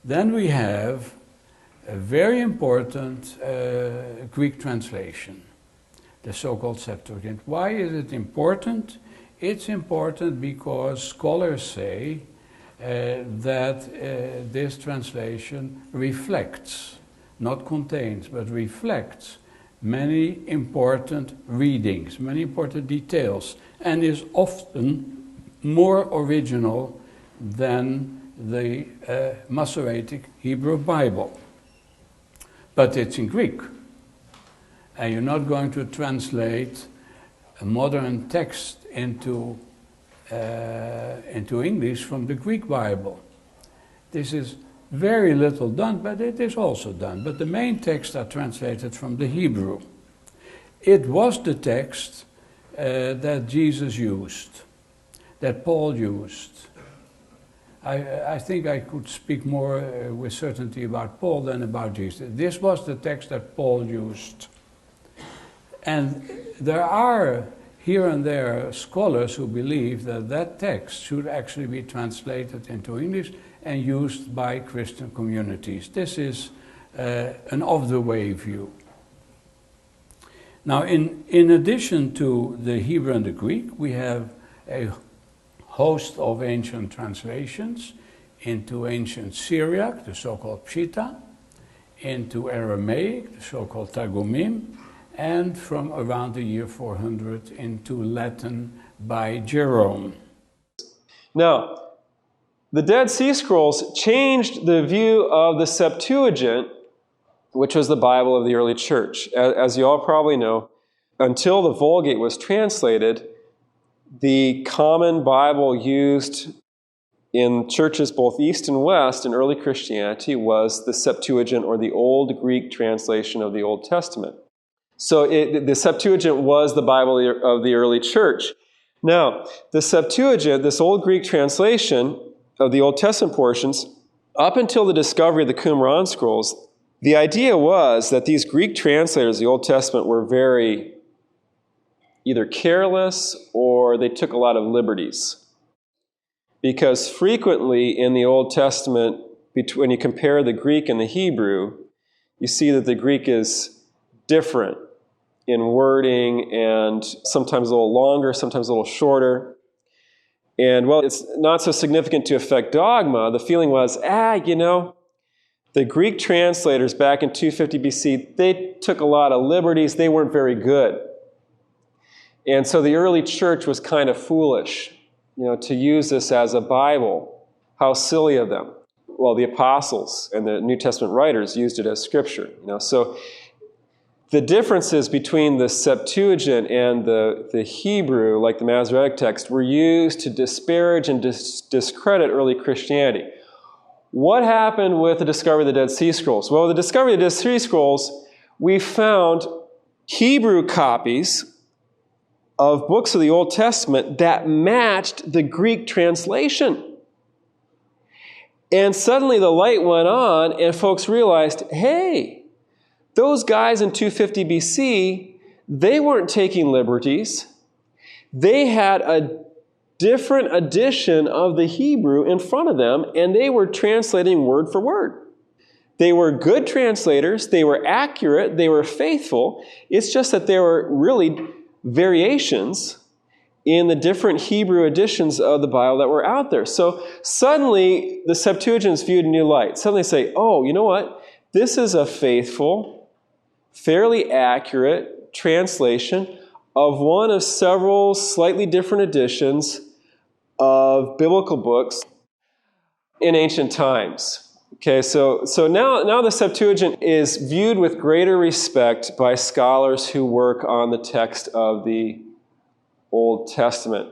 Then we have a very important Greek translation, the so-called Septuagint. Why is it important? It's important because scholars say that this translation reflects, not contains, but reflects many important readings, many important details, and is often more original than the Masoretic Hebrew Bible. But it's in Greek. And you're not going to translate a modern text into English from the Greek Bible. This is very little done, but it is also done. But the main texts are translated from the Hebrew. It was the text that Jesus used, that Paul used. I think I could speak more with certainty about Paul than about Jesus. This was the text that Paul used. And there are here and there scholars who believe that that text should actually be translated into English and used by Christian communities. This is an of-the-way view. Now, in addition to the Hebrew and the Greek, we have a host of ancient translations into ancient Syriac, the so-called Pshita, into Aramaic, the so-called Targumim, and from around the year 400 into Latin by Jerome. Now, the Dead Sea Scrolls changed the view of the Septuagint, which was the Bible of the early church. As you all probably know, until the Vulgate was translated, the common Bible used in churches both East and West in early Christianity was the Septuagint, or the Old Greek translation of the Old Testament. So the Septuagint was the Bible of the early church. Now, the Septuagint, this Old Greek translation of the Old Testament portions, up until the discovery of the Qumran scrolls, the idea was that these Greek translators of the Old Testament were very either careless or they took a lot of liberties. Because frequently in the Old Testament, when you compare the Greek and the Hebrew, you see that the Greek is different in wording and sometimes a little longer, sometimes a little shorter. And while it's not so significant to affect dogma, the feeling was, the Greek translators back in 250 BC, they took a lot of liberties, they weren't very good. And so the early church was kind of foolish, to use this as a Bible. How silly of them. Well, the apostles and the New Testament writers used it as scripture. So the differences between the Septuagint and the Hebrew, like the Masoretic text, were used to disparage and discredit early Christianity. What happened with the discovery of the Dead Sea Scrolls? Well, with the discovery of the Dead Sea Scrolls, we found Hebrew copies of books of the Old Testament that matched the Greek translation. And suddenly the light went on and folks realized, hey, those guys in 250 BC, they weren't taking liberties. They had a different edition of the Hebrew in front of them, and they were translating word for word. They were good translators, they were accurate, they were faithful. It's just that there were really variations in the different Hebrew editions of the Bible that were out there. So suddenly the Septuagint is viewed in a new light. Suddenly they say, oh, you know what? This is a faithful, fairly accurate translation of one of several slightly different editions of biblical books in ancient times. Okay, so now the Septuagint is viewed with greater respect by scholars who work on the text of the Old Testament.